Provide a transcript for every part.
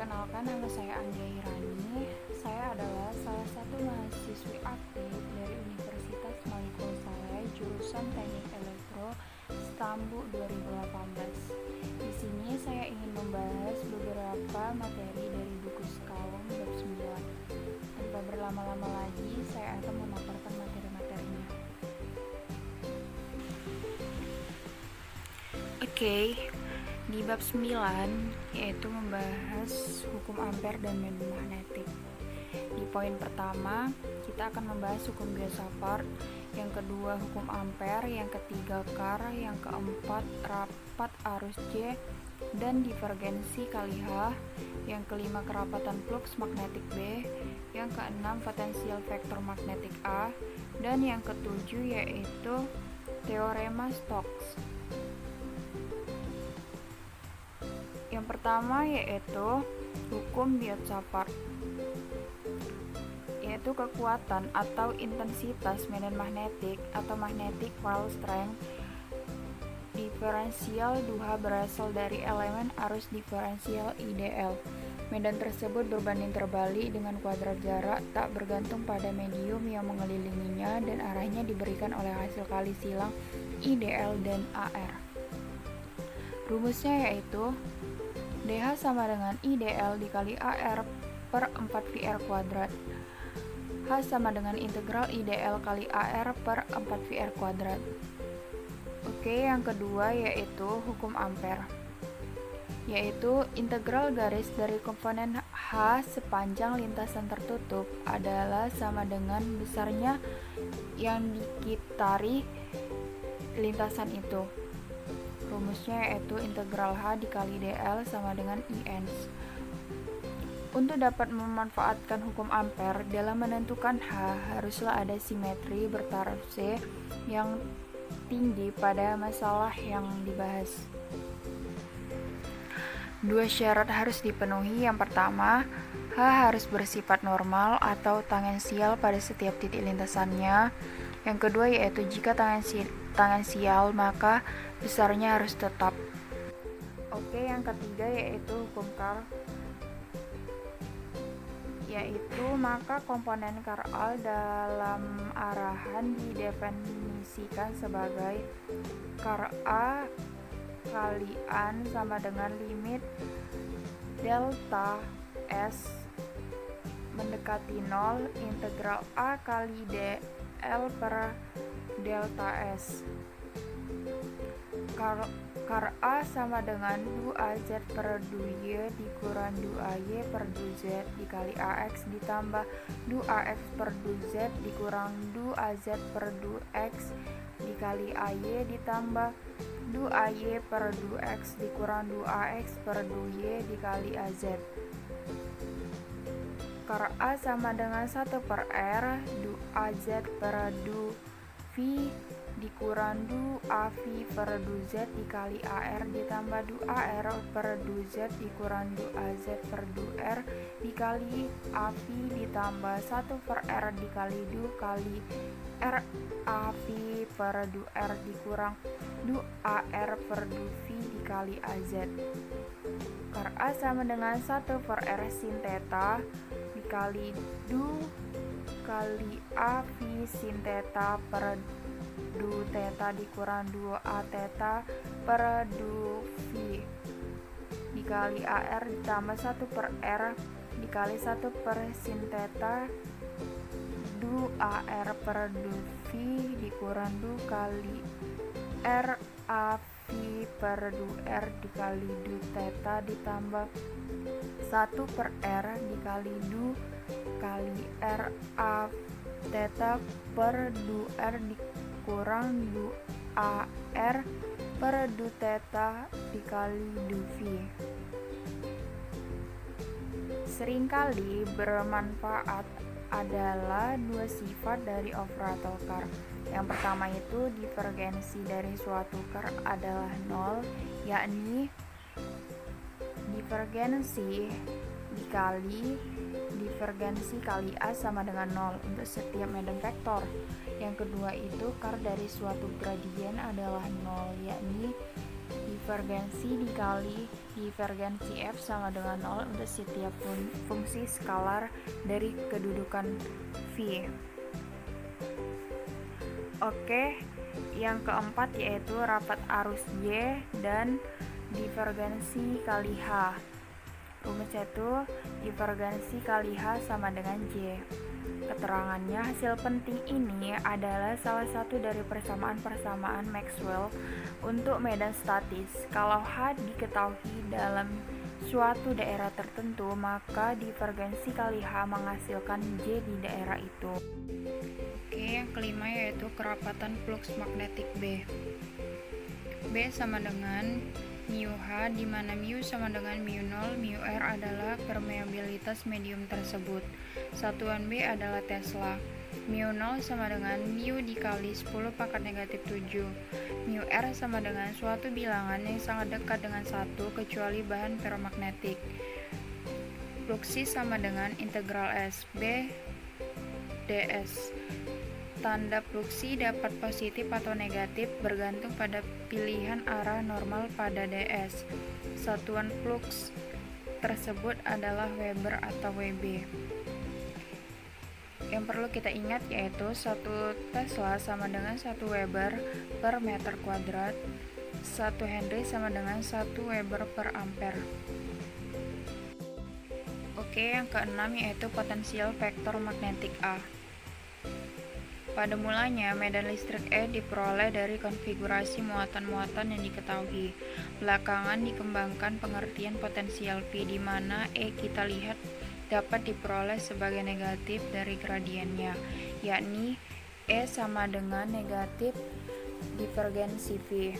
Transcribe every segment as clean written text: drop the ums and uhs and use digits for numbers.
Perkenalkan, nama saya Anggia Irani. Saya adalah salah satu mahasiswi aktif dari Universitas Maliko Saleh, jurusan Teknik Elektro, Stambu 2018. Di sini saya ingin membahas beberapa materi dari buku Sekaung bab 9. Tanpa berlama-lama lagi, saya akan memaparkan materi-materinya. Di bab 9 yaitu membahas hukum ampere dan medan magnetik. Di poin pertama, kita akan membahas hukum Biot-Savart, yang kedua hukum ampere, yang ketiga Carr, yang keempat rapat arus J dan divergensi kali H, yang kelima kerapatan fluks magnetik B, yang keenam potensial vektor magnetik A, dan yang ketujuh yaitu teorema Stokes. Yang pertama yaitu hukum Biot-Savart, yaitu kekuatan atau intensitas medan magnetik atau magnetic field strength diferensial 2 berasal dari elemen arus diferensial IDL. Medan tersebut berbanding terbalik dengan kuadrat jarak tak bergantung pada medium yang mengelilinginya dan arahnya diberikan oleh hasil kali silang IDL dan AR. Rumusnya yaitu DH sama dengan IDL dikali AR per 4VR kuadrat. H sama dengan integral IDL kali AR per 4VR kuadrat. Yang kedua yaitu hukum ampere, yaitu integral garis dari komponen H sepanjang lintasan tertutup adalah sama dengan besarnya yang dikitari lintasan itu. Rumusnya yaitu integral H dikali dl sama dengan IN. Untuk dapat memanfaatkan hukum ampere dalam menentukan H, haruslah ada simetri bertaraf C yang tinggi pada masalah yang dibahas. Dua syarat harus dipenuhi. Yang pertama, H harus bersifat normal atau tangensial pada setiap titik lintasannya. Yang kedua yaitu jika tangensial maka besarnya harus tetap. Yang ketiga yaitu hukum Carr, yaitu maka komponen Carr dalam arahan didefinisikan sebagai Carr A kali An sama dengan limit delta S mendekati 0 integral A kali dl per delta S. Carr A sama dengan 2AZ per 2Y dikurang 2AY per 2Z dikali AX ditambah 2AX per 2Z dikurang 2AZ per 2X dikali AY ditambah 2AY per 2X dikurang 2AX per 2Y dikali AZ. Carr A sama dengan 1 per R 2AZ per 2V dikurang 2AV per 2Z dikali AR ditambah 2AR per 2Z dikurang 2AZ per 2R dikali AV ditambah 1 per R dikali 2 kali RAV per 2R dikurang 2AR per 2V dikali AZ. Carr A sama dengan 1 per R sin theta dikali 2 kali AV sin theta per 2 theta dikurang 2a theta per 2v dikali AR ditambah 1 per R dikali 1 per sin theta 2AR per 2v dikurang 2 kali RAV per 2R dikali 2 theta ditambah 1 per R dikali 2 kali RA theta per 2R dikurang 2AR per 2 theta dikali 2V. Seringkali bermanfaat adalah dua sifat dari operator Carr. Yang pertama itu divergensi dari suatu Carr adalah 0, yakni divergensi dikali divergensi kali A sama dengan 0 untuk setiap medan vektor. Yang kedua itu Carr dari suatu gradien adalah 0, yakni divergensi dikali divergensi F sama dengan 0 untuk setiap fungsi skalar dari kedudukan V. Oke, yang keempat yaitu rapat arus Y dan divergensi kali H. Rumusnya itu divergensi kali H sama dengan J. Keterangannya, hasil penting ini adalah salah satu dari persamaan-persamaan Maxwell untuk medan statis. Kalau H diketahui dalam suatu daerah tertentu, maka divergensi kali H menghasilkan J di daerah itu. Oke, yang kelima yaitu kerapatan flux magnetik B. B sama dengan mu H, di mana mu sama dengan mu 0, mu R adalah permeabilitas medium tersebut. Satuan B adalah Tesla. Mu 0 sama dengan mu dikali 10 pangkat negatif 7. Mu R sama dengan suatu bilangan yang sangat dekat dengan 1 kecuali bahan ferromagnetik. Fluksi sama dengan integral S B ds. Tanda fluksi dapat positif atau negatif bergantung pada pilihan arah normal pada ds. Satuan flux tersebut adalah Weber atau Wb. Yang perlu kita ingat yaitu 1 Tesla sama dengan 1 Weber per meter kuadrat, 1 Henry sama dengan 1 Weber per ampere. Oke, yang keenam yaitu potensial vektor magnetik A. Pada mulanya, medan listrik E diperoleh dari konfigurasi muatan-muatan yang diketahui. Belakangan dikembangkan pengertian potensial V, di mana E kita lihat dapat diperoleh sebagai negatif dari gradiennya, yakni E sama dengan negatif divergensi V.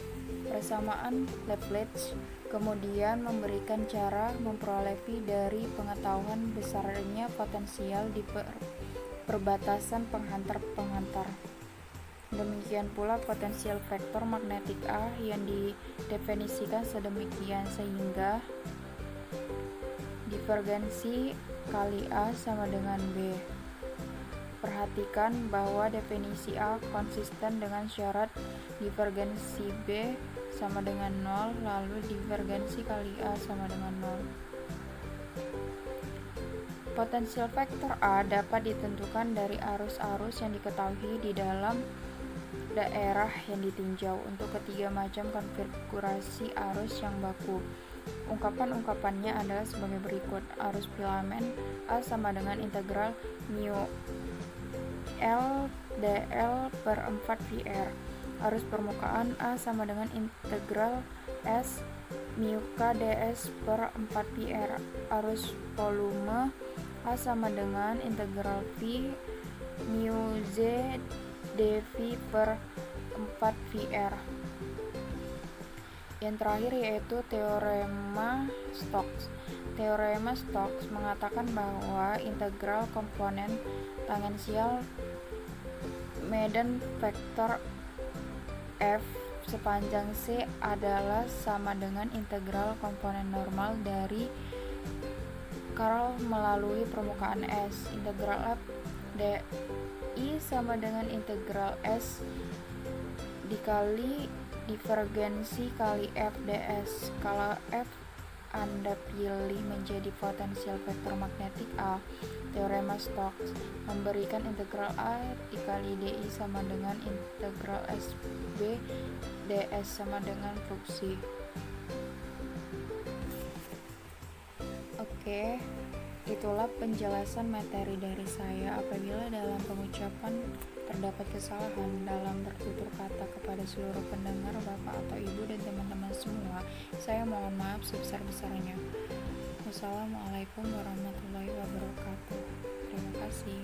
Persamaan Lagrange kemudian memberikan cara memperoleh V dari pengetahuan besarnya potensial di perbatasan penghantar-penghantar. Demikian pula potensial vektor magnetik A yang didefinisikan sedemikian sehingga divergensi kali A sama dengan B. Perhatikan bahwa definisi A konsisten dengan syarat divergensi B sama dengan 0, lalu divergensi kali A sama dengan 0. Potensial vektor A dapat ditentukan dari arus-arus yang diketahui di dalam daerah yang ditinjau untuk ketiga macam konfigurasi arus yang baku. Ungkapan-ungkapannya adalah sebagai berikut. Arus filamen A sama dengan integral mu L dl per 4 VR. Arus permukaan A sama dengan integral S mu K ds per 4 VR. Arus volume A sama dengan integral V mu Z dV per 4 VR. Yang terakhir yaitu teorema Stokes. Teorema Stokes mengatakan bahwa integral komponen tangensial medan vektor F sepanjang C adalah sama dengan integral komponen normal dari curl melalui permukaan S. Integral F dI sama dengan integral S dikali divergensi kali F ds. Kalau F Anda pilih menjadi potensial vektor magnetik A, teorema Stokes memberikan integral A dikali dI sama dengan integral SB ds sama dengan fluksi. Oke, itulah penjelasan materi dari saya. Apabila dalam pengucapan terdapat kesalahan dalam bertutur kata kepada seluruh pendengar, Bapak atau Ibu dan teman-teman semua, saya mohon maaf sebesar-besarnya. Wassalamualaikum warahmatullahi wabarakatuh. Terima kasih.